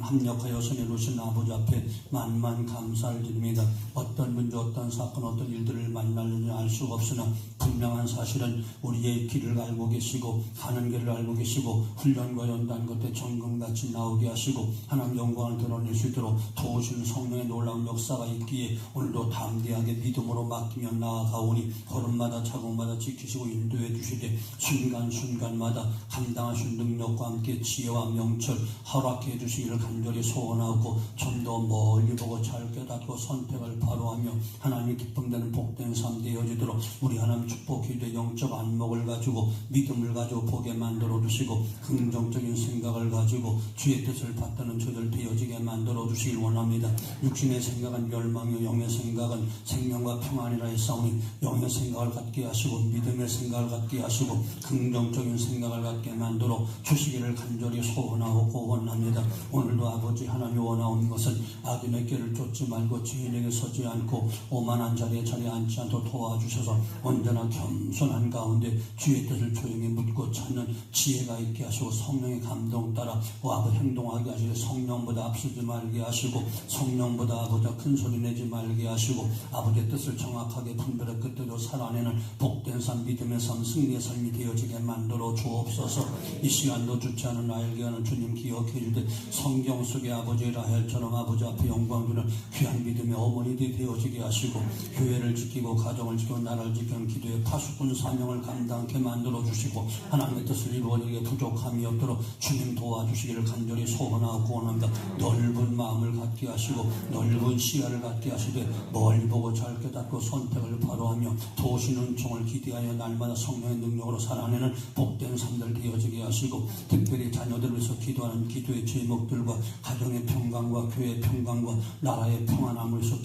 합력하여 선해놓으신 아버지 앞에 만만 감사를 드립니다. 어떤 문제, 어떤 사건, 어떤 일들을 만날는지 알 수가 없으나 분명한 사실은 우리의 길을 알고 계시고 가는 길을 알고 계시고 훈련과 연단 끝에 정금같이 나오게 하시고 하나님 영광을 드러낼 수 있도록 도우시는 성령의 놀라운 역사가 있기에 오늘도 담대하게 믿음으로 맡기며 나아가오니 걸음마다 자국마다 지키시고 인도해 주시되 순간순간마다 감당하신 능력과 함께 지혜와 명철 허락해 주시기를 간절히 소원하고 좀 더 멀리 보고 잘 깨닫고 선택을 바로 하며 하나님의 기쁨되는 복된 삶 되어지도록 우리 하나님 축복 기도의 영적 안목을 가지고 믿음을 가지고 보게 만들어 주시고 긍정적인 생각을 가지고 주의 뜻을 받드는 저들 되어지게 만들어 주시길 원합니다. 육신의 생각은 멸망이요 영의 생각은 생명과 평안이라 했사오니 영의 생각을 갖게 하시고 믿음의 생각을 갖게 하시고 긍정적인 생각을 갖게 만들어 주시기를 간절히 소원하고 원합니다. 오늘도 아버지 하나님이 원하는 것은 악인의 길을 쫓지 말고 죄인에게 서지 않고 오만한 자리에 앉지 않도록 도와주셔서 언제나 겸손한 가운데 주의 뜻을 조용히 묻고 찾는 지혜가 있게 하시고 성령의 감동 따라 아버지 행동하게 하시고 성령보다 앞서지 말게 하시고 성령보다 아버지 큰 소리 내지 말게 하시고 아버지의 뜻을 정확하게 분별의 끝대로 살아내는 복된 삶, 믿음의 삶, 승리의 삶이 되어지게 만들어 주옵소서. 이 시간도 주지 않은 알게 하는 주님 기억해 주듯 성경 속의 아버지 라헬처럼 아버지 앞에 영광 주는 귀한 믿음의 어머니들이 되어지게 하시고 교회를 지키고 가정을 지키고 나라를 지키는 기도의 파수꾼 사명을 감당하게 만들어 주시고 하나님의 뜻을 이루어지게 부족함이 없도록 주님 도와주시기를 간절히 소원하고 원합니다. 넓은 마음을 갖게 하시고 넓은 시야를 갖게 하시되 멀리 보고 잘 깨닫고 선택을 바로 하며 도우시는 은총을 기대하여 날마다 성령의 능력으로 살아내는 복된 삶들 되어지게 하시고 특별히 자녀들을 위해서 기도하는 기도의 제목들과 가정의 평강과 교회의 평강과 나라의 평안함을 위해서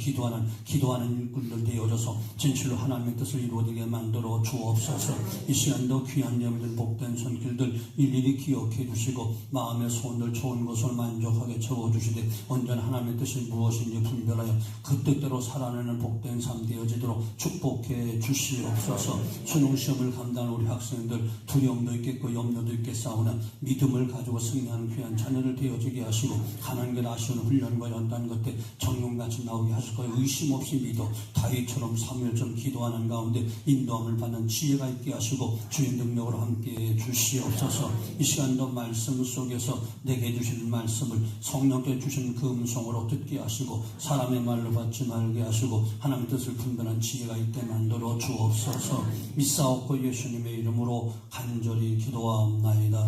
기도하는 일꾼들 되어져서 진실로 하나님의 뜻을 이루어지게 만들어 주옵소서. 이 시간도 귀한 예물들 복된 손길들 일일이 기억해 주시고 마음의 소원들 좋은 것을 만족하게 적어주시되 언제나 하나님의 뜻이 무엇인지 분별하여 그 뜻대로 살아내는 복된 삶 되어지도록 축복해 주시옵소서. 수능시험을 감당하는 우리 학생들 두려움도 있겠고 염려도 있겠사오나 믿음을 가지고 승리하는 귀한 자녀들 되어지게 하시고 가는 길 아쉬운 훈련과 연단 끝에 정령같이 나오게 하실 거예요. 의심 없이 믿어 다윗처럼 사무엘처럼 기도하는 가운데 인도함을 받는 지혜가 있게 하시고 주의 능력으로 함께해 주시옵소서. 이 시간도 말씀 속에서 내게 주시는 말씀을 성령께 주신 그 음성으로 듣게 하시고 사람의 말로 받지 말게 하시고 하나님의 뜻을 분별한 지혜가 있게 만들어 주옵소서. 믿사옵고 예수님의 이름으로 간절히 기도하옵나이다.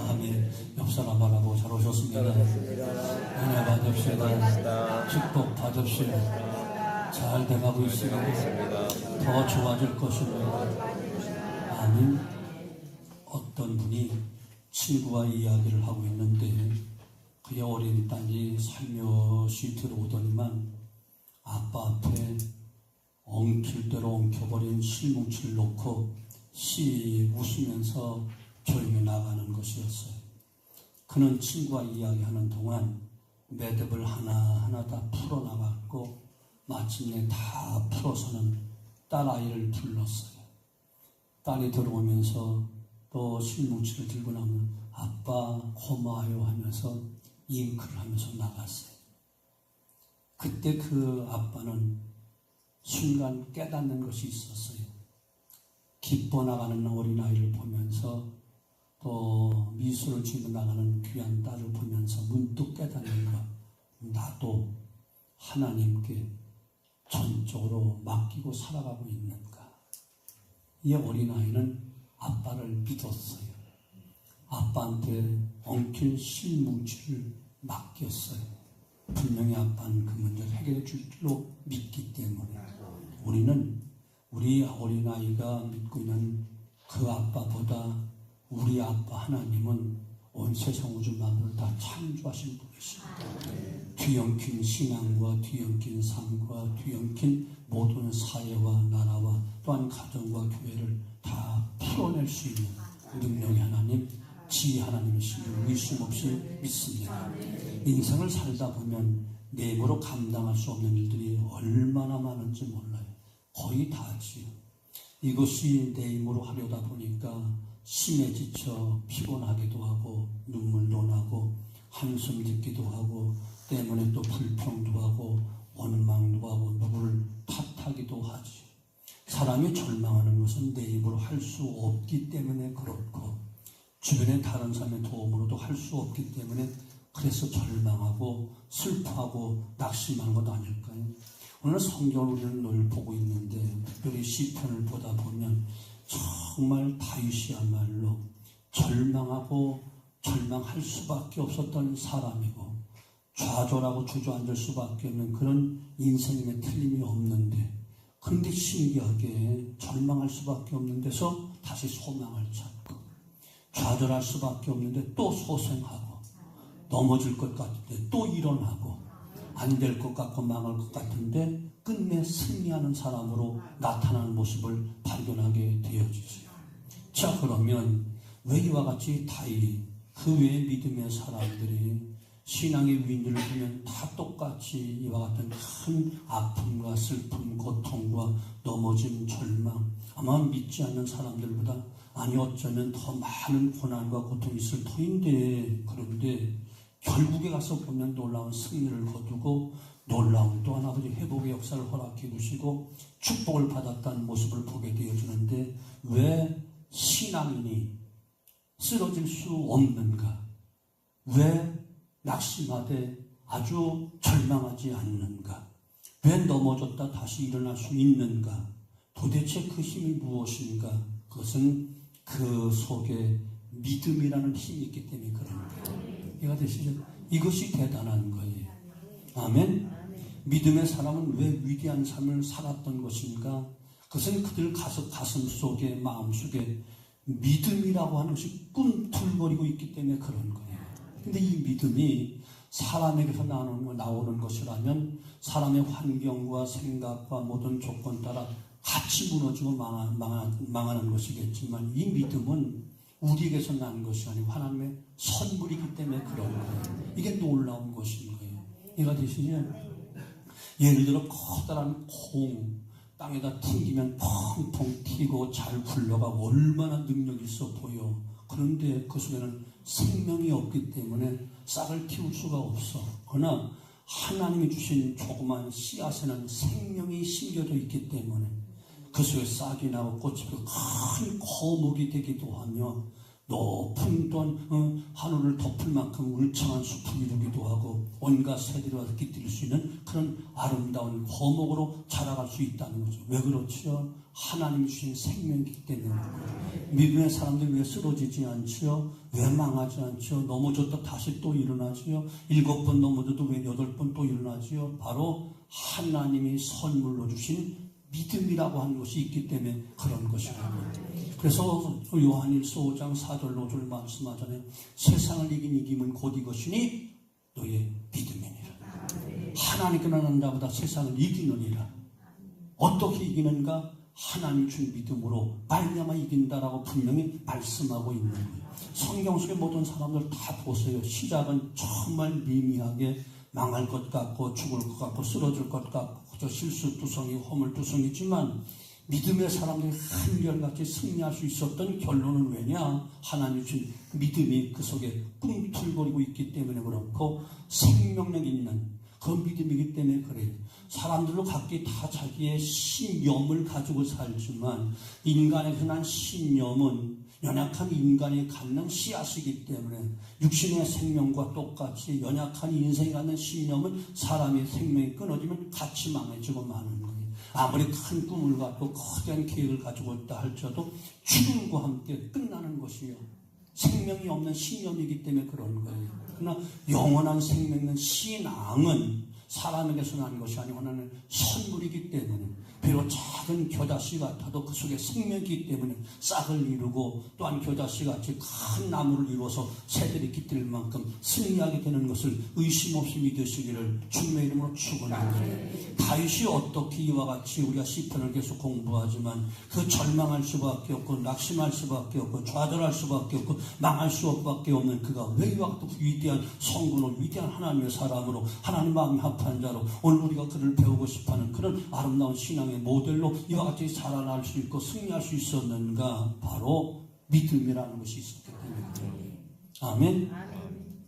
아멘. 옆사람 바라보고 잘 오셨습니다. 은혜 받읍시다. 축복 받읍시다. 잘 돼가고 있습니다. 더 좋아질 것입니다. 아멘. 어떤 분이 친구와 이야기를 하고 있는데 그의 어린 딸이 살며시 들어오더니만 아빠 앞에 엉킬 대로 엉켜버린 실뭉치를 놓고 씩 웃으면서 조용히 나가는 것이었어요. 그는 친구와 이야기하는 동안 매듭을 하나하나 다 풀어나갔고 마침내 다 풀어서는 딸아이를 불렀어요. 딸이 들어오면서 또 실뭉치를 들고 나오면 아빠 고마워요 하면서 잉크를 하면서 나갔어요. 그때 그 아빠는 순간 깨닫는 것이 있었어요. 기뻐 나가는 어린아이를 보면서 또 미소를 지으며 나가는 귀한 딸을 보면서 문득 깨닫는 것, 나도 하나님께 전적으로 맡기고 살아가고 있는가. 이 어린아이는 아빠를 믿었어요. 아빠한테 엉킨 실뭉치를 맡겼어요. 분명히 아빠는 그 문제를 해결해 줄 줄로 믿기 때문에 우리는 우리 어린아이가 믿고 있는 그 아빠보다 우리 아빠 하나님은 온 세상 우주 만물을 다 창조하신 분이십니다. 뒤엉킨 신앙과 뒤엉킨 삶과 뒤엉킨 모든 사회와 나라와 또한 가정과 교회를 다 풀어낼 수 있는 능력의 하나님, 지혜 하나님이시길 의심 없이 믿습니다. 인생을 살다 보면 내 힘으로 감당할 수 없는 일들이 얼마나 많은지 몰라요. 거의 다지요. 이것이 내 힘으로 하려다 보니까 심해 지쳐 피곤하기도 하고 눈물도 나고 한숨 짓기도 하고 때문에 또 불평도 하고 원망도 하고 누구를 탓하기도 하지. 사람이 절망하는 것은 내 입으로 할 수 없기 때문에 그렇고 주변의 다른 사람의 도움으로도 할 수 없기 때문에 그래서 절망하고 슬퍼하고 낙심한 것 아닐까요? 오늘 성경을 우리는 늘 보고 있는데 특별히 시편을 보다 보면 정말 다윗이야말로 절망하고 절망할 수밖에 없었던 사람이고 좌절하고 주저앉을 수밖에 없는 그런 인생에 틀림이 없는데, 그런데 신기하게 절망할 수밖에 없는 데서 다시 소망을 찾고 좌절할 수밖에 없는데 또 소생하고 넘어질 것 같은데 또 일어나고 안 될 것 같고 망할 것 같은데 끝내 승리하는 사람으로 나타나는 모습을 발견하게 되어지죠. 자, 그러면 왜 이와 같이 다윗 그 외의 믿음의 사람들이 신앙의 위인들을 보면 다 똑같이 이와 같은 큰 아픔과 슬픔, 고통과 넘어짐, 절망, 아마 믿지 않는 사람들보다 아니 어쩌면 더 많은 고난과 고통이 있을 터인데, 그런데 결국에 가서 보면 놀라운 승리를 거두고 놀라운 또한 아버지 회복의 역사를 허락해 주시고 축복을 받았다는 모습을 보게 되어지는데, 왜 신앙인이 쓰러질 수 없는가? 왜 낙심하되 아주 절망하지 않는가? 왜 넘어졌다 다시 일어날 수 있는가? 도대체 그 힘이 무엇인가? 그것은 그 속에 믿음이라는 힘이 있기 때문에 그런 거예요. 이해가 되시죠? 이것이 대단한 거예요. 아멘? 믿음의 사람은 왜 위대한 삶을 살았던 것인가? 그것은 그들 가슴 속에, 마음 속에 믿음이라고 하는 것이 꿈틀거리고 있기 때문에 그런 거예요. 근데 이 믿음이 사람에게서 나오는 것이라면 사람의 환경과 생각과 모든 조건 따라 같이 무너지고 망하는 것이겠지만, 이 믿음은 우리에게서 난 것이 아니고 하나님의 선물이기 때문에 그런 거예요. 이게 놀라운 것인 거예요. 이해가 되시죠? 예를 들어 커다란 콩 땅에다 튕기면 펑펑 튀고 잘 굴러가고 얼마나 능력이 있어 보여. 그런데 그 속에는 생명이 없기 때문에 싹을 틔울 수가 없어. 그러나 하나님이 주신 조그만 씨앗에는 생명이 심겨져 있기 때문에 그 속에 싹이 나고 꽃이 피고 큰 거목이 되기도 하며 높은 또한 하늘을 덮을 만큼 울창한 숲을 이루기도 하고 온갖 새들이 와서 깃들 수 있는 그런 아름다운 거목으로 자라갈 수 있다는 거죠. 왜 그렇죠? 하나님이 주신 생명이기 때문에. 믿음의 사람들이 왜 쓰러지지 않지요? 왜 망하지 않지요? 넘어졌다 다시 또 일어나지요? 7번 넘어져도 왜 8번 또 일어나지요? 바로 하나님이 선물로 주신 믿음이라고 하는 것이 있기 때문에 그런 것이라고요. 그래서 요한일서 5장 4절 5절 말씀하잖아요. 세상을 이김은 곧 이것이니 너의 믿음이니라. 하나님께 나는 자보다 세상을 이기느니라. 어떻게 이기는가? 하나님 준 믿음으로 말미암아 이긴다라고 분명히 말씀하고 있는 거예요. 성경 속의 모든 사람들 다 보세요. 시작은 정말 미미하게 망할 것 같고 죽을 것 같고 쓰러질 것 같고 저 실수투성이 허물투성이지만 믿음의 사람들이 한결같이 승리할 수 있었던 결론은 왜냐? 하나님 준 믿음이 그 속에 꿈틀거리고 있기 때문에 그렇고 생명력 있는 그 믿음이기 때문에 그래요. 사람들도 각기 다 자기의 신념을 가지고 살지만 인간에서 난 신념은 연약한 인간이 갖는 씨앗이기 때문에 육신의 생명과 똑같이 연약한 인생이 갖는 신념은 사람의 생명이 끊어지면 같이 망해지고 마는 거예요. 아무리 큰 꿈을 갖고 거대한 계획을 가지고 있다 할지라도 죽음과 함께 끝나는 것이요. 생명이 없는 신념이기 때문에 그런 거예요. 그러나 영원한 생명 있는 신앙은 사람에게서 난 것이 아니고 하나는 선물이기 때문에 비록 작은 겨자씨 같아도 그 속에 생명이 있기 때문에 싹을 이루고 또한 겨자씨같이 큰 나무를 이루어서 새들이 깃들 만큼 승리하게 되는 것을 의심 없이 믿으시기를 주님의 이름으로 축원합니다. 다윗이 어떻게 이와 같이 우리가 시편을 계속 공부하지만 그 절망할 수밖에 없고 낙심할 수밖에 없고 좌절할 수밖에 없고 망할 수밖에 없는 그가 왜 이와 같은 위대한 성군을 위대한 하나님의 사람으로 하나님 마음이 합한 자로 오늘 우리가 그를 배우고 싶어하는 그런 아름다운 신앙의 모델로 이와 같이 살아날 수 있고 승리할 수 있었는가? 바로 믿음이라는 것이 있었기 때문에. 아멘.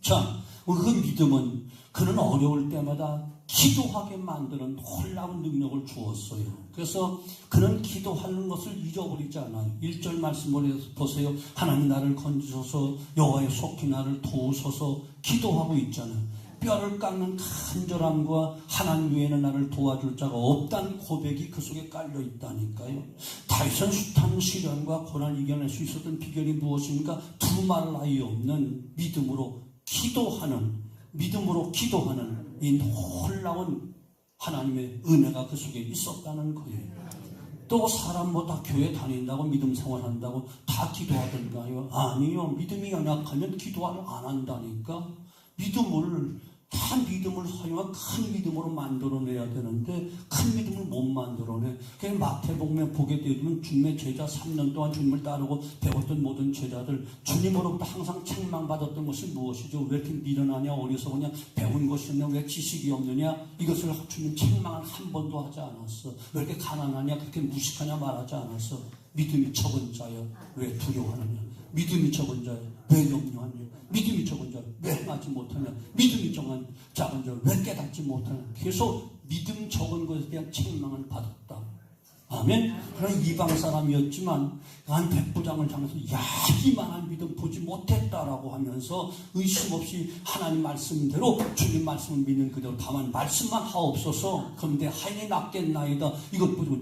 자, 그 믿음은 그는 어려울 때마다 기도하게 만드는 놀라운 능력을 주었어요. 그래서 그는 기도하는 것을 잊어버리지 않아요. 1절 말씀을 보세요. 하나님 나를 건지소서, 여호와의 속히 나를 도우소서 기도하고 있잖아요. 뼈를 깎는 간절함과 하나님 외에는 나를 도와줄 자가 없다는 고백이 그 속에 깔려 있다니까요. 다윗은 숱한 시련과 고난을 이겨낼 수 있었던 비결이 무엇인가? 두말할 나위 없는 믿음으로 기도하는 이 놀라운 하나님의 은혜가 그 속에 있었다는 거예요. 또 사람보다 교회 다닌다고 믿음 생활한다고 다 기도하던가요? 아니요. 믿음이 연약하면 기도를 안 한다니까. 다 믿음을 사용한 큰 믿음으로 만들어내야 되는데 큰 믿음을 못 만들어내. 그래서 마태복음에 보게 되면 주님의 제자 3년 동안 주님을 따르고 배웠던 모든 제자들, 주님으로부터 항상 책망받았던 것이 무엇이죠? 왜 이렇게 미련하냐, 어리석으냐, 배운 것이 없냐, 왜 지식이 없느냐, 이것을 주님 책망을 한 번도 하지 않았어. 왜 이렇게 가난하냐, 그렇게 무식하냐 말하지 않았어. 믿음이 적은 자여 왜 두려워하느냐, 믿음이 적은 자여 왜 염려하느냐, 믿음이 적은 자 왜 행하지 못하냐, 믿음이 작은 자 왜 깨닫지 못하냐. 계속 믿음 적은 것에 대한 책망을 받았다. 아멘. 그러나 이방 사람이었지만 한 백부장을 향해서 이만한 믿음 보지 못했다라고 하면서 의심 없이 하나님 말씀대로 주님 말씀을 믿는 그대로 다만 말씀만 하옵소서. 그런데 하인이 낫겠나이다. 이것 보고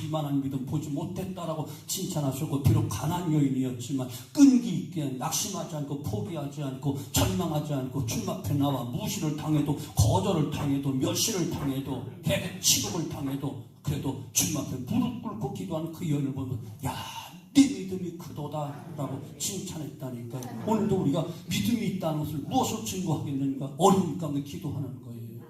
이만한 믿음 보지 못했다라고 칭찬하셨고, 비록 가난한 여인이었지만 끈기 있게 낙심하지 않고 포기하지 않고 절망하지 않고 주님 앞에 나와 무시를 당해도 거절을 당해도 멸시를 당해도 취급을 당해도 그래도 주님 앞에 무릎 꿇고 기도한 그 여인을 보면 네 믿음이 크도다 라고 칭찬했다니까요. 오늘도 우리가 믿음이 있다는 것을 무엇으로 증거하겠는가? 어려움 가운데 기도하는 거예요.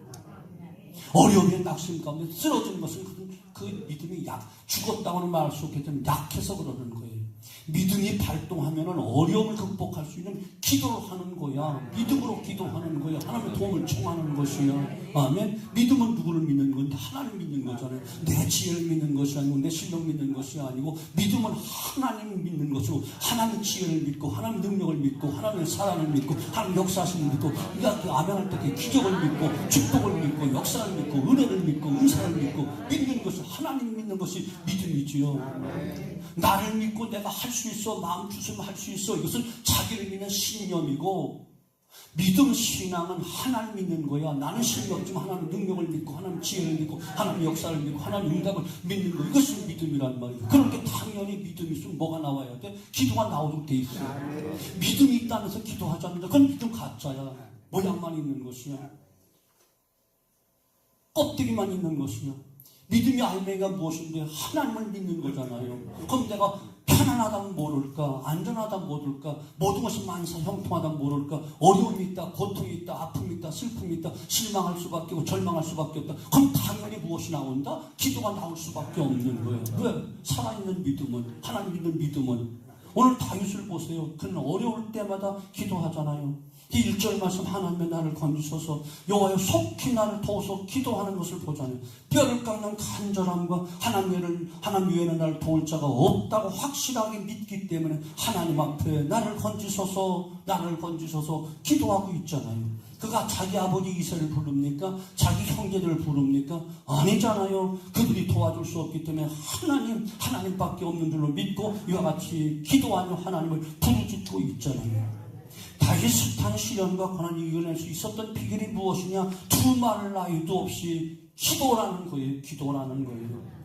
어려움의 낙심 가운데 쓰러지는 것은 그 믿음이 죽었다고는 말할 수 없겠지만 약해서 그러는 거예요. 믿음이 발동하면 어려움을 극복할 수 있는 기도를 하는 거야. 믿음으로 기도하는 거야. 하나님의 도움을 청하는 것이야. 아멘. 믿음은 누구를 믿는 건데? 하나님 믿는 거잖아요. 내 지혜를 믿는 것이 아니고 내 실력 믿는 것이 아니고, 믿음은 하나님을 믿는 것이고, 하나님의 지혜를 믿고 하나님의 능력을 믿고 하나님의 사랑을 믿고 하나님의 역사심을 믿고, 우리가 그 아멘할 때 그 기적을 믿고 축복을 믿고 역사를 믿고 은혜를 믿고 은사를 믿고 믿는 것이, 하나님 믿는 것이 믿음이지요. 나를 믿고 내가 할 수 있어, 마음 주시면 할 수 있어, 이것은 자기를 믿는 신념이고, 믿음 신앙은 하나님 믿는 거야. 나는 실력 없지만 하나님 능력을 믿고 하나님 지혜를 믿고 하나님 역사를 믿고 하나님 응답을 믿는 거, 이것이 믿음이란 말이에요. 그런데 당연히 믿음이 있으면 뭐가 나와야 돼? 기도가 나오도록 돼 있어요. 믿음이 있다면서 기도하지 않는다, 그건 믿음 가짜야. 모양만 있는 것이야. 껍데기만 있는 것이야. 믿음이 알맹이가 무엇인데? 하나님을 믿는 거잖아요. 그럼 내가 편안하다면 모를까, 안전하다면 모를까, 모든 것이 만사 형통하다면 모를까, 어려움이 있다, 고통이 있다, 아픔이 있다, 슬픔이 있다, 실망할 수밖에 없고 절망할 수밖에 없다. 그럼 당연히 무엇이 나온다? 기도가 나올 수밖에 없는 거예요. 왜? 살아있는 믿음은, 하나님 믿는 믿음은. 오늘 다윗을 보세요. 그는 어려울 때마다 기도하잖아요. 이 1절 말씀, 하나님의 나를 건지소서, 여호와여 속히 나를 도우소 기도하는 것을 보잖아요. 뼈를 깎는 간절함과 하나님 외에는 나를 도울 자가 없다고 확실하게 믿기 때문에 하나님 앞에 나를 건지소서 기도하고 있잖아요. 그가 자기 아버지 이세를 부릅니까? 자기 형제들을 부릅니까? 아니잖아요. 그들이 도와줄 수 없기 때문에 하나님밖에 없는 줄로 믿고 이와 같이 기도하며 하나님을 부르짖고 있잖아요. 다윗이 숱한 시련과 고난을 이겨낼 수 있었던 비결이 무엇이냐? 두말할 나위도 없이 기도라는 거예요.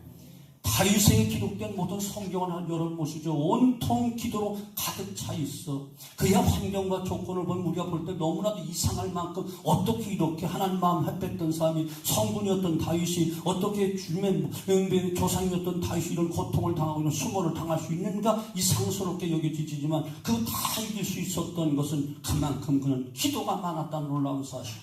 다윗에게 기록된 모든 성경은 열어보시죠. 온통 기도로 가득 차 있어. 그의 환경과 조건을 보면 우리가 볼 때 너무나도 이상할 만큼 어떻게 이렇게 하나님 마음 햇뺐던 사람이, 성군이었던 다윗이 어떻게 주님의 조상이었던 다윗이 이런 고통을 당하고 이런 수모를 당할 수 있는가 이상스럽게 여겨지지만, 그거 다 이길 수 있었던 것은 그만큼 그는 기도가 많았다는 놀라운 사실.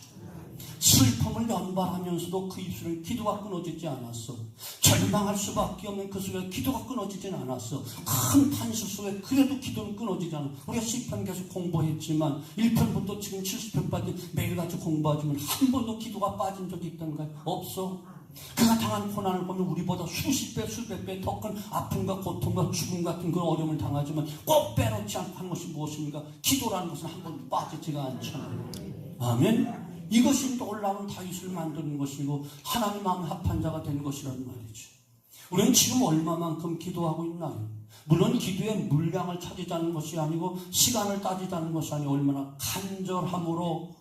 슬픔을 연발하면서도 그 입술에 기도가 끊어지지 않았어. 절망할 수밖에 없는 그 속에 기도가 끊어지진 않았어. 큰 탄식 속에 그래도 기도는 끊어지지 않아. 우리가 시편 계속 공부했지만 1편부터 지금 70편까지 매일같이 공부하지만 한 번도 기도가 빠진 적이 있던가요? 없어. 그가 당한 고난을 보면 우리보다 수십 배, 수백 배 더 큰 아픔과 고통과 죽음 같은 그런 어려움을 당하지만 꼭 빼놓지 않고 하는 것이 무엇입니까? 기도라는 것은 한 번도 빠지지가 않잖아요. 아멘. 이것이 놀라운 다윗을 만드는 것이고 하나님 마음에 합한 자가 된 것이라는 말이죠. 우리는 지금 얼마만큼 기도하고 있나요? 물론 기도의 물량을 찾으자는 것이 아니고 시간을 따지자는 것이 아니고 얼마나 간절함으로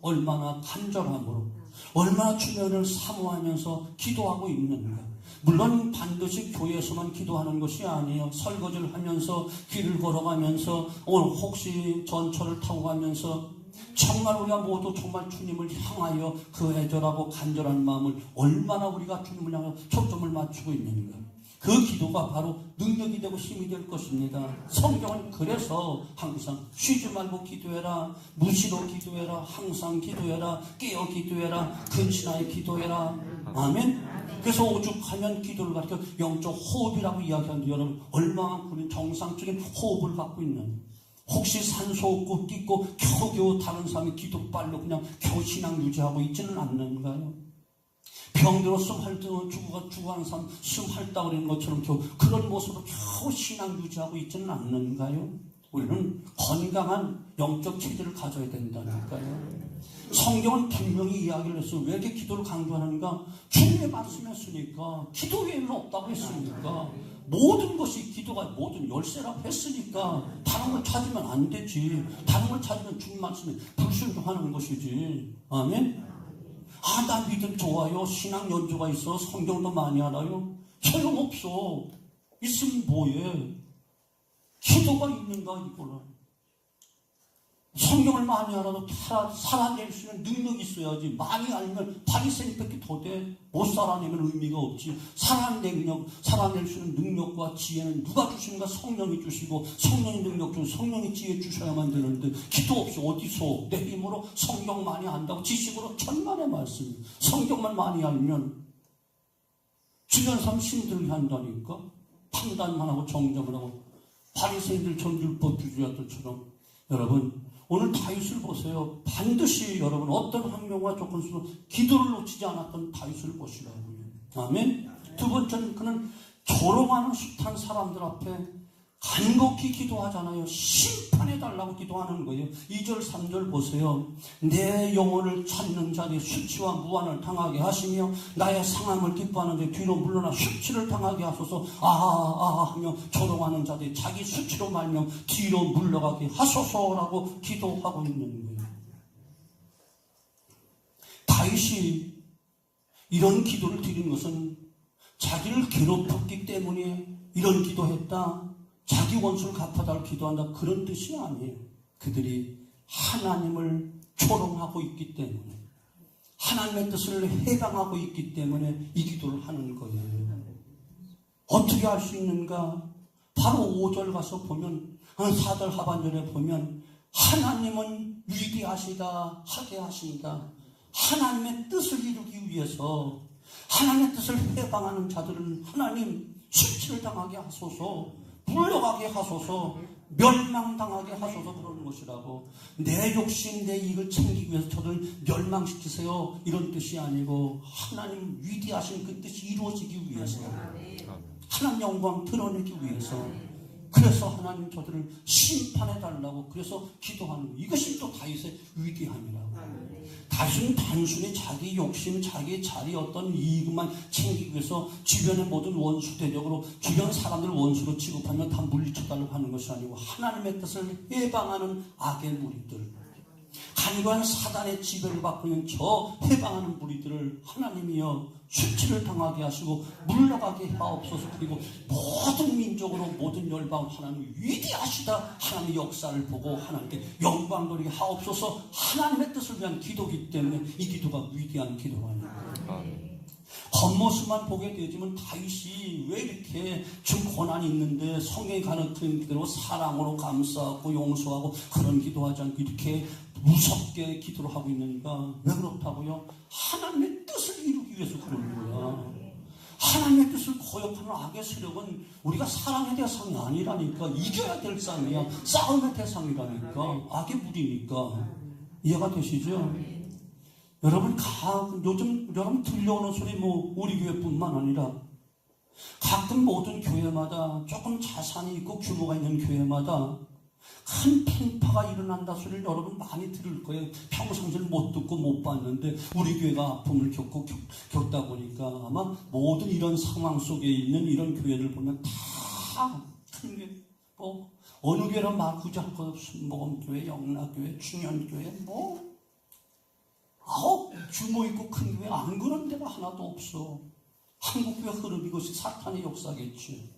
얼마나 주변을 사모하면서 기도하고 있는가. 물론 반드시 교회에서만 기도하는 것이 아니에요. 설거지를 하면서 길을 걸어가면서 오늘 혹시 전철을 타고 가면서 정말 우리가 모두 정말 주님을 향하여 그 애절하고 간절한 마음을 얼마나 우리가 주님을 향해 초점을 맞추고 있는가. 그 기도가 바로 능력이 되고 힘이 될 것입니다. 성경은 그래서 항상 쉬지 말고 기도해라, 무시로 기도해라, 항상 기도해라, 깨어 기도해라, 근신하여 기도해라. 아멘. 그래서 오죽하면 기도를 가르쳐 영적 호흡이라고 이야기하는데 여러분 얼마만큼 정상적인 호흡을 갖고 있는, 혹시 산소 없고 끼고 겨우겨우 다른 사람이 기도빨로 그냥 겨우 신앙 유지하고 있지는 않는가요? 병들어 죽어가는 사람 숨 핥다 그러는 것처럼 겨우 그런 모습으로 겨우 신앙 유지하고 있지는 않는가요? 우리는 건강한 영적 체질을 가져야 된다니까요. 성경은 분명히 이야기를 했어요. 왜 이렇게 기도를 강조하는가? 주님의 말씀했으니까, 기도 외에는 없다고 했으니까, 모든 것이 기도가 모든 열쇠라고 했으니까 다른 걸 찾으면 안 되지. 다른 걸 찾으면 주님 말씀에 불순종하는 것이지. 아멘. 나 믿음 좋아요. 신앙 연주가 있어. 성경도 많이 알아요. 소용없어. 있으면 뭐해. 기도가 있는가 이거는. 성경을 많이 알아도 살아낼 수 있는 능력이 있어야지. 많이 알면 바리새인밖에 더 돼. 못 살아내면 의미가 없지. 살아낼 수 있는 능력과 지혜는 누가 주시는가? 성령이 주시고, 성령이 능력 주시고 성령이 지혜 주셔야만 되는데, 기도 없이 어디서 내 힘으로 성경 많이 안다고 지식으로 천만의 말씀. 성경만 많이 알면 주변 사람 힘들게 한다니까. 판단만 하고 정정을 하고 바리새인들처럼 율법주의자들처럼. 여러분 오늘 다윗을 보세요. 반드시 여러분 어떤 환경과 조건 속에서 기도를 놓치지 않았던 다윗을 보시라고요. 아멘. 두 번째는 그는 조롱하는 숱한 사람들 앞에 간곡히 기도하잖아요. 심판해달라고 기도하는 거예요. 2절 3절 보세요. 내 영혼을 찾는 자들이 수치와 무한을 당하게 하시며 나의 상함을 기뻐하는 자들이 뒤로 물러나 수치를 당하게 하소서. 하며 조롱하는 자들이 자기 수치로 말며 뒤로 물러가게 하소서라고 기도하고 있는 거예요. 다윗이 이런 기도를 드린 것은 자기를 괴롭혔기 때문에 이런 기도했다, 자기 원수를 갚아달라고 기도한다, 그런 뜻이 아니에요. 그들이 하나님을 조롱하고 있기 때문에, 하나님의 뜻을 해방하고 있기 때문에 이 기도를 하는 거예요. 어떻게 할 수 있는가? 바로 5절 가서 보면, 4절 하반절에 보면 하나님은 위대하시다 하게 하신다. 하나님의 뜻을 이루기 위해서, 하나님의 뜻을 해방하는 자들은 하나님 수치를 당하게 하소서, 물러가게 하소서, 멸망당하게 하소서 그러는 것이라고. 내 욕심, 내 이익을 챙기기 위해서 저들 멸망시키세요, 이런 뜻이 아니고 하나님 위대하신 그 뜻이 이루어지기 위해서, 하나님 영광 드러내기 위해서, 그래서 하나님 저들을 심판해달라고 그래서 기도하는 거예요. 이것이 또 다윗의 위대함이라고. 다윗은 단순히 자기 욕심, 자기 자리 어떤 이익만 챙기기 위해서 주변의 모든 원수 대적으로 주변 사람들 원수로 취급하면 다 물리쳐달라고 하는 것이 아니고 하나님의 뜻을 해방하는 악의 무리들, 간교한 사단의 지배를 받고 있는 저 해방하는 무리들을 하나님이여 수치를 당하게 하시고 물러가게 하옵소서. 그리고 모든 민족으로 모든 열방을 하나님 위대하시다 하나님의 역사를 보고 하나님께 영광 돌리게 하옵소서. 하나님의 뜻을 위한 기도이기 때문에 이 기도가 위대한 기도가 아닙니다. 겉모습만 보게 되지만 다윗이 왜 이렇게 좀 고난이 있는데 성경에 가는 그대로 사랑으로 감싸고 용서하고 그런 기도하지 않고 이렇게 무섭게 기도를 하고 있는가? 왜 그렇다고요? 하나님의 뜻을 이루기 위해서 그런 거야. 하나님의 뜻을 거역하는 악의 세력은 우리가 사랑의 대상이 아니라니까. 이겨야 될 싸움이야. 싸움의 대상이라니까. 악의 무리니까. 이해가 되시죠? 여러분 요즘 여러분 들려오는 소리 우리 교회뿐만 아니라 가끔 모든 교회마다 조금 자산이 있고 규모가 있는 교회마다 큰 팽파가 일어난다 소리를 여러분 많이 들을 거예요. 평상시를 못 듣고 못 봤는데 우리 교회가 아픔을 겪다 보니까 아마 모든 이런 상황 속에 있는 이런 교회를 보면 다 큰 교회, 어느 교회라 말하지 않고 순복음교회, 영락교회, 충현교회 규모 있고 큰 교회 안 그런 데가 하나도 없어. 한국교회 흐름 이것이 사탄의 역사겠지.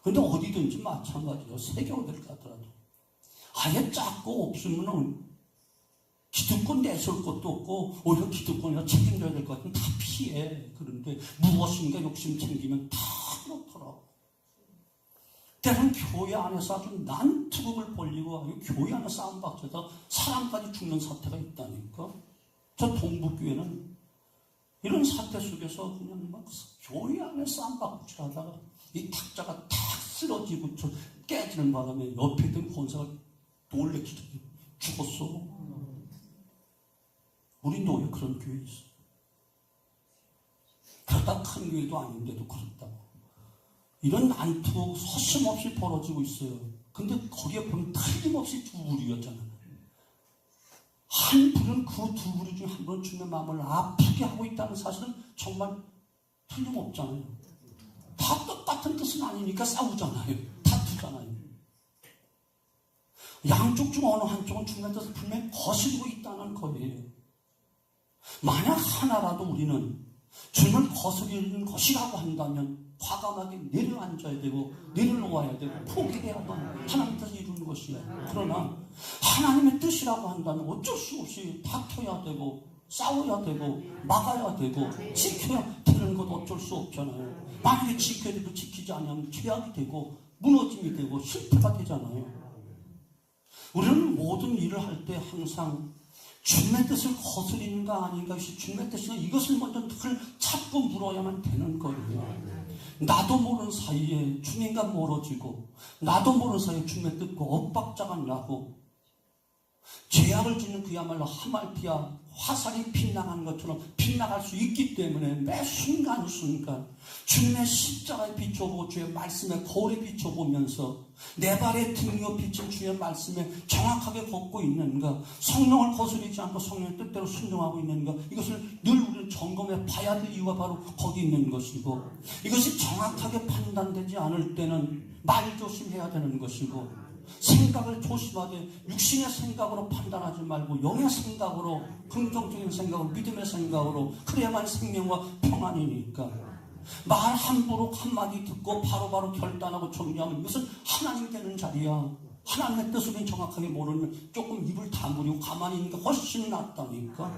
근데 어디든지 마찬가지예요. 세계 어딜 가더라도. 아예 작고 없으면 기득권 내세울 것도 없고 오히려 기득권이라 책임져야 될 것 같으면 다 피해. 그런데 무엇인가 욕심 챙기면 다 그렇더라고. 때는 교회 안에서 아주 난투극을 벌리고 교회 안에 싸움박혀서 사람까지 죽는 사태가 있다니까. 저 동북교회는 이런 사태 속에서 그냥 막 교회 안에 싸움박질하다가 이 탁자가 탁 쓰러지고 깨지는 바람에 옆에 있던 권사가 놀래키죠. 죽었어. 우리도 왜 그런 교회 있어? 그러다 큰 교회도 아닌데도 그렇다고. 이런 난투 서심없이 벌어지고 있어요. 근데 거기에 보면 틀림없이 두 부류였잖아요. 한 부류는 그 두 부류 중에 한 부류는 주님의 마음을 아프게 하고 있다는 사실은 정말 틀림없잖아요. 다 똑같은 뜻은 아니니까 싸우잖아요. 다투잖아요. 양쪽 중 어느 한쪽은 주님의 뜻을 분명히 거스르고 있다는 거예요. 만약 하나라도 우리는 주님을 거스르는 것이라고 한다면 과감하게 내려앉아야 되고 내려놓아야 되고 포기해야 하는 하나님의 뜻을 이루는 것이야. 그러나 하나님의 뜻이라고 한다면 어쩔 수 없이 다퉈야 되고 싸워야 되고 막아야 되고 지켜야 되는 것 어쩔 수 없잖아요. 만약에 지켜야 되고 지키지 않으면 죄악이 되고 무너짐이 되고 실패가 되잖아요. 우리는 모든 일을 할 때 항상 주님의 뜻을 거스리는가 아닌가, 주님의 뜻이나 이것을 먼저 늘 찾고 물어야만 되는 거예요. 나도 모르는 사이에 주님과 멀어지고 나도 모르는 사이에 주님의 뜻과 엇박자가 나고 죄악을 짓는 그야말로 하말피아 화살이 빗나가는 것처럼 빗나갈 수 있기 때문에 매 순간순간 주님의 십자가에 비춰보고 주의 말씀에 거울에 비춰보면서 내 발에 등 위에 비친 주의 말씀에 정확하게 걷고 있는가, 성령을 거스르지 않고 성령의 뜻대로 순종하고 있는가, 이것을 늘 우리는 점검해 봐야 될 이유가 바로 거기 있는 것이고, 이것이 정확하게 판단되지 않을 때는 말조심해야 되는 것이고, 생각을 조심하되 육신의 생각으로 판단하지 말고 영의 생각으로, 긍정적인 생각으로, 믿음의 생각으로, 그래야만 생명과 평안이니까. 말 함부로 한마디 듣고 바로바로 결단하고 정리하면 이것은 하나님 되는 자리야. 하나님의 뜻을 정확하게 모르면 조금 입을 다물고 가만히 있는 게 훨씬 낫다니까.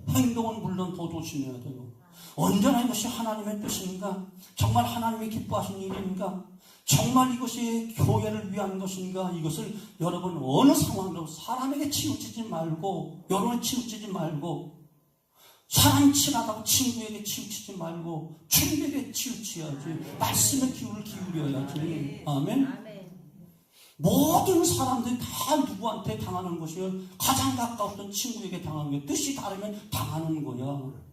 행동은 물론 더 조심해야 되고, 언제나 이것이 하나님의 뜻인가? 정말 하나님이 기뻐하신 일인가? 정말 이것이 교회를 위한 것인가? 이것을 여러분 어느 상황으로 사람에게 치우치지 말고, 여론에 치우치지 말고, 사람 친하다고 친구에게 치우치지 말고 주님에게 치우쳐야지. 말씀의 기울을 기울여야지. 아멘. 모든 사람들이 다 누구한테 당하는 것이요, 가장 가까웠던 친구에게 당하는 거야. 뜻이 다르면 당하는 거야.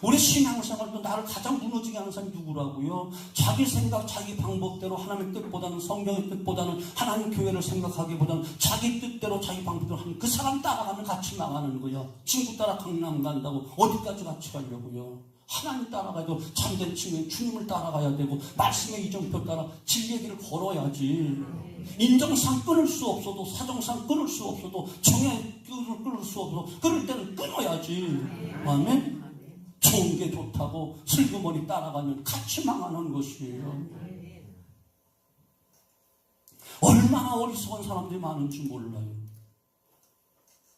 우리 신앙생활도 나를 가장 무너지게 하는 사람이 누구라고요? 자기 생각, 자기 방법대로 하나님의 뜻보다는, 성경의 뜻보다는, 하나님 교회를 생각하기보다는 자기 뜻대로 자기 방법대로 하는 그 사람 따라가면 같이 나가는 거야. 친구 따라 강남 간다고 어디까지 같이 가려고요? 하나님 따라가도 참된 친구는 주님을 따라가야 되고, 말씀의 이정표 따라 진리의 길을 걸어야지. 인정상 끊을 수 없어도, 사정상 끊을 수 없어도, 정의 끈을 끊을 수 없어도 끊을 때는 끊어야지. 아멘? 좋은 게 좋다고 슬그머니 따라가면 같이 망하는 것이에요. 얼마나 어리석은 사람들이 많은지 몰라요.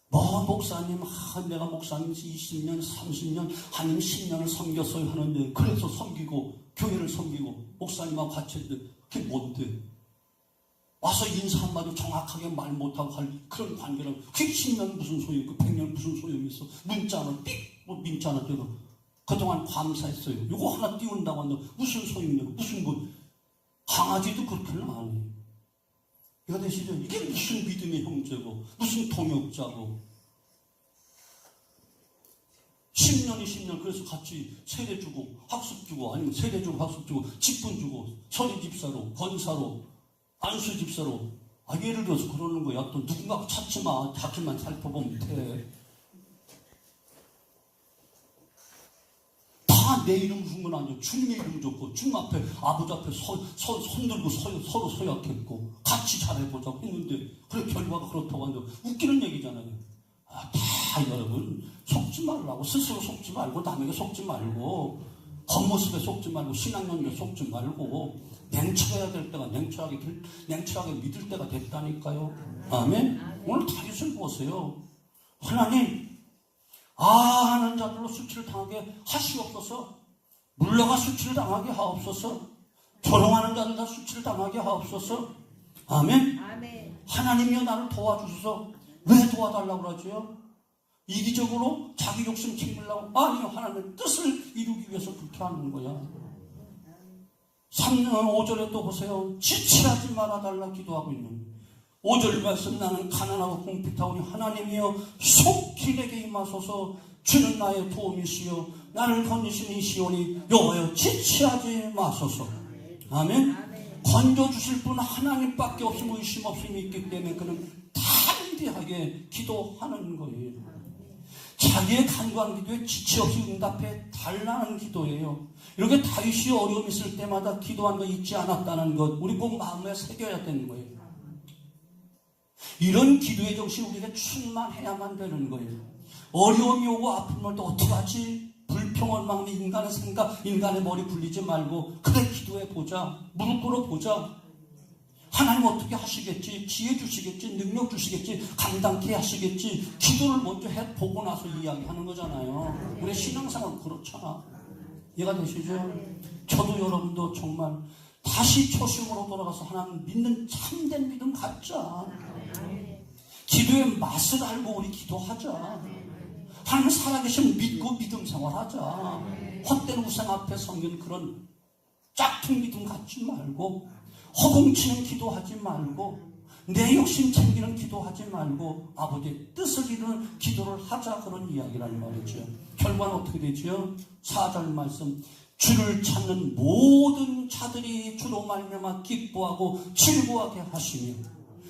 목사님, 내가 목사님 20년, 30년, 아니면 10년을 섬겼어요 하는데, 그래서 섬기고, 교회를 섬기고, 목사님하고 같이 했는데, 그게 뭔데? 와서 인사 한마디 정확하게 말 못하고 할 그런 관계는, 그게 10년 무슨 소용이 있고, 100년 무슨 소용이 있어? 문자 하나, 문자 하나 떼고, 그동안 감사했어요. 이거 하나 띄운다고 한다. 무슨 소용이냐고. 무슨 강아지도 그렇게는 안 해요. 이거 되시죠? 이게 무슨 믿음의 형제고, 무슨 동역자고. 10년, 20년, 그래서 같이 세례 주고, 학습 주고, 아니면 세례 주고, 학습 주고, 직분 주고, 서리 집사로, 권사로, 안수 집사로, 예를 들어서 그러는 거야. 또 누군가 찾지 마. 자기만 살펴보면 돼. 다 내 이름 준 건 아니야. 주님의 이름 줬고, 주님 앞에, 아버지 앞에 손 들고 서로 서약했고, 같이 잘해보자고 했는데, 그래, 결과가 그렇다고 하는데, 웃기는 얘기잖아요. 다 여러분, 속지 말라고. 스스로 속지 말고, 남에게 속지 말고, 겉모습에 속지 말고, 신앙연에 속지 말고, 냉철해야 될 때가 냉철하게 믿을 때가 됐다니까요. 아멘? 오늘 다윗을 보세요. 하나님, 하는 자들로 수치를 당하게 하시옵소서. 물러가 수치를 당하게 하옵소서. 조롱하는 자들 다 수치를 당하게 하옵소서. 아멘? 아멘. 하나님이여 나를 도와주소서. 왜 도와달라고 그러죠? 이기적으로 자기 욕심 챙기려고? 아니요, 하나님의 뜻을 이루기 위해서 그렇게 하는 거야. 3년 5절에 또 보세요. 지체하지 말아달라 기도하고 있는 5절 말씀. 나는 가난하고 궁핍하오니 하나님이여 속히 내게 임하소서. 주는 나의 도움이시여 나를 건지시니시오니 여호와여 지체하지 마소서. 아멘. 건져주실 분 하나님밖에 없으면 의심 없이 믿기 때문에 그는 담대하게 기도하는 거예요. 자기의 간구한 기도에 지체 없이 응답해 달라는 기도예요. 이렇게 다윗이 어려움 있을 때마다 기도한 거 잊지 않았다는 것, 우리 꼭 마음에 새겨야 되는 거예요. 이런 기도의 정신 우리에게 충만해야만 되는 거예요. 어려움이 오고 아픔을 올 때 어떡하지? 불평한 마음에 인간의 생각, 인간의 머리 굴리지 말고 그래 기도해 보자. 무릎 꿇어 보자. 하나님 어떻게 하시겠지? 지혜 주시겠지? 능력 주시겠지? 감당케 하시겠지? 기도를 먼저 해보고 나서 이야기하는 거잖아요. 우리 신앙생활 그렇잖아. 이해가 되시죠? 저도 여러분도 정말 다시 초심으로 돌아가서 하나님 믿는 참된 믿음 갖자. 기도의 맛을 알고 우리 기도하자. 하나님 살아계신 믿고 믿음 생활하자. 헛된 우상 앞에 섬기는 그런 짝퉁 믿음 갖지 말고, 허공치는 기도하지 말고, 내 욕심 챙기는 기도하지 말고 아버지의 뜻을 이루는 기도를 하자. 그런 이야기라는 말이죠. 결과는 어떻게 되죠? 4절 말씀. 주를 찾는 모든 자들이 주로 말미암아 기뻐하고 즐거워하게 하시며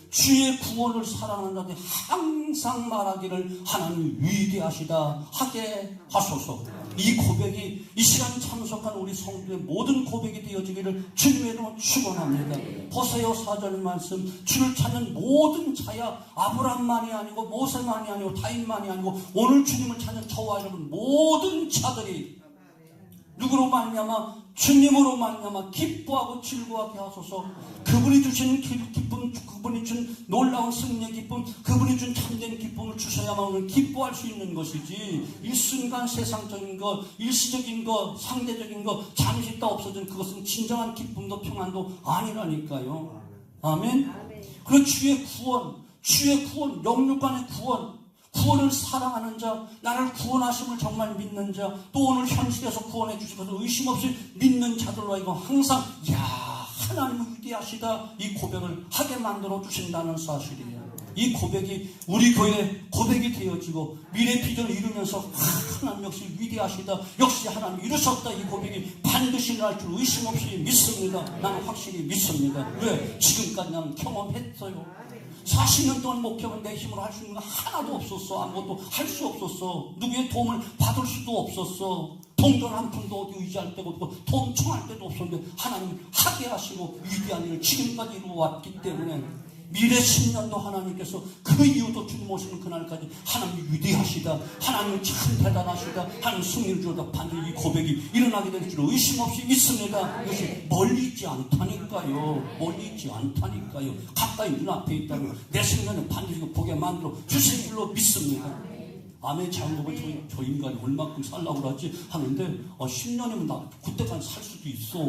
주의 구원을 사랑하는 자들이 항상 말하기를 하나님 위대하시다 하게 하소서. 이 고백이 이 시간 참석한 우리 성도의 모든 고백이 되어지기를 주님의 이름으로 축원합니다. 보세요. 4절 말씀. 주를 찾는 모든 자야. 아브람만이 아니고 모세만이 아니고 다윗만이 아니고 오늘 주님을 찾는 저와 여러분 모든 자들이 누구로 말미암아? 주님으로 말미암아 기뻐하고 즐거워하게 하소서. 그분이 주신 기쁨, 그분이 준 놀라운 승리의 기쁨, 그분이 준 참된 기쁨을 주셔야만 오늘 기뻐할 수 있는 것이지, 일순간 세상적인 것, 일시적인 것, 상대적인 것, 잠시 있다 없어진 그것은 진정한 기쁨도 평안도 아니라니까요. 아멘? 그리고 주의 구원, 영육간의 구원을 사랑하는 자, 나를 구원하심을 정말 믿는 자, 또 오늘 현실에서 구원해 주실 것을 의심 없이 믿는 자들로 하여금 항상 하나님은 위대하시다 이 고백을 하게 만들어 주신다는 사실이에요. 이 고백이 우리 교회의 고백이 되어지고 미래 비전을 이루면서 하나님 역시 위대하시다, 역시 하나님 이루셨다 이 고백이 반드시 일어날 줄 의심 없이 믿습니다. 나는 확실히 믿습니다. 왜? 지금까지 나는 경험했어요. 40년 동안 목회하면 내 힘으로 할 수 있는 거 하나도 없었어. 아무것도 할 수 없었어. 누구의 도움을 받을 수도 없었어. 동전 한 푼도 어디 의지할 데가 없고 돈 청할 데도 없었는데 하나님 하게 하시고 위대한 일을 지금까지 이루어왔기 때문에 미래 10년도 하나님께서 그 이유도 주님 오시는 그날까지 하나님 위대하시다, 하나님 참 대단하시다, 하나님 승리를 주어다 반드시 이 고백이 일어나게 될 줄 의심 없이 믿습니다. 이것이 멀리 있지 않다니까요. 멀리 있지 않다니까요. 가까이 눈앞에 있다고 내 생명을 반드시 보게 만들어 주신 줄로 믿습니다. 아멘. 장로가 저 인간이 얼마큼 살라고 그러지 하는데 10년이면 나 그때까지 살 수도 있어.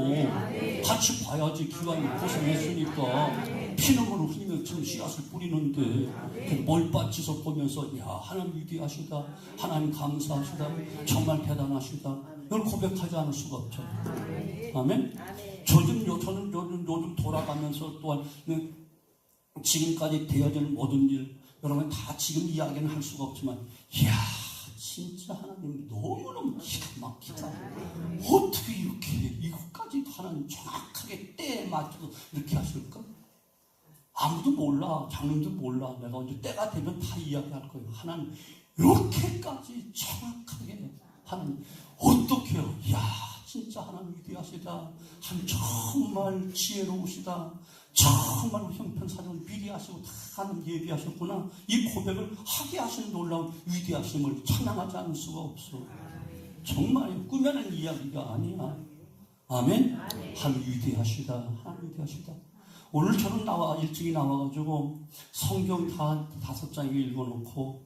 같이 봐야지. 기왕이 고생했으니까 피눈물을 흘리며 지금 씨앗을 뿌리는데 멀빠지서 보면서 하나님 위대하시다, 하나님 감사하시다, 정말 대단하시다, 이걸 고백하지 않을 수가 없죠. 아멘. 저는 요즘 돌아가면서 또한 지금까지 되어질 모든 일, 여러분 다 지금 이야기는 할 수가 없지만, 진짜 하나님 너무너무 기가 막히다. 어떻게 이렇게 이것까지 하나님 정확하게 때에 맞춰서 이렇게 하실까? 아무도 몰라. 장로님도 몰라. 내가 언제 때가 되면 다 이야기할 거예요. 하나님 이렇게까지 정확하게 하나님 어떡해요. 이야 진짜 하나님 위대하시다. 하나님 정말 지혜로우시다. 정말 형편사정을 미리 하시고 다 하나님 예비하셨구나. 이 고백을 하게 하시는 놀라운 위대하심을 찬양하지 않을 수가 없어. 정말 꾸며낸 이야기가 아니야. 아멘? 하나님 위대하시다. 하나님 위대하시다. 오늘 저는 일찍이 나와가지고 성경 다 5장에 읽어놓고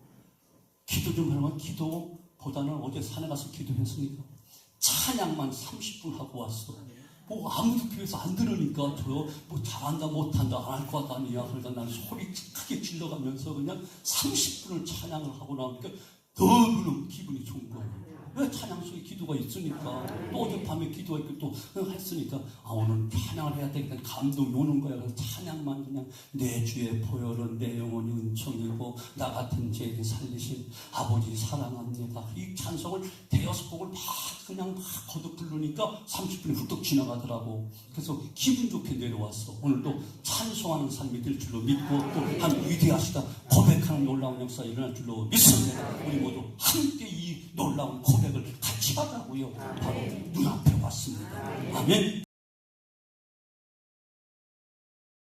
기도 좀 하면 기도보다는 어제 산에 가서 기도했으니까 찬양만 30분 하고 왔어. 뭐 아무도 교회에서 안 들으니까 저 뭐 잘한다 못한다 안 할 것 같다니야. 그러니까 나는 소리 크게 질러가면서 그냥 30분을 찬양을 하고 나오니까 너무너무 기분이 좋은 거예요. 왜 찬양 속에 기도가 있으니까. 또 어젯밤에 기도가 있고 또 했으니까 오늘 찬양을 해야 되겠다. 감동이 오는 거야. 그래서 찬양만 그냥 내 주의 보혈은 내 영혼이 은총이고 나 같은 죄인 살리신 아버지 사랑합니다. 이 찬송을 대여섯 곡을 그냥 거듭 부르니까 30분이 훌쩍 지나가더라고. 그래서 기분 좋게 내려왔어. 오늘도 찬송하는 삶이 될 줄로 믿고 또 한 위대하시다 고백하는 놀라운 역사 일어날 줄로 믿습니다. 우리 모두 함께 이 놀라운 고백을 같이 하자고요. 바로 눈앞에 왔습니다. 아멘.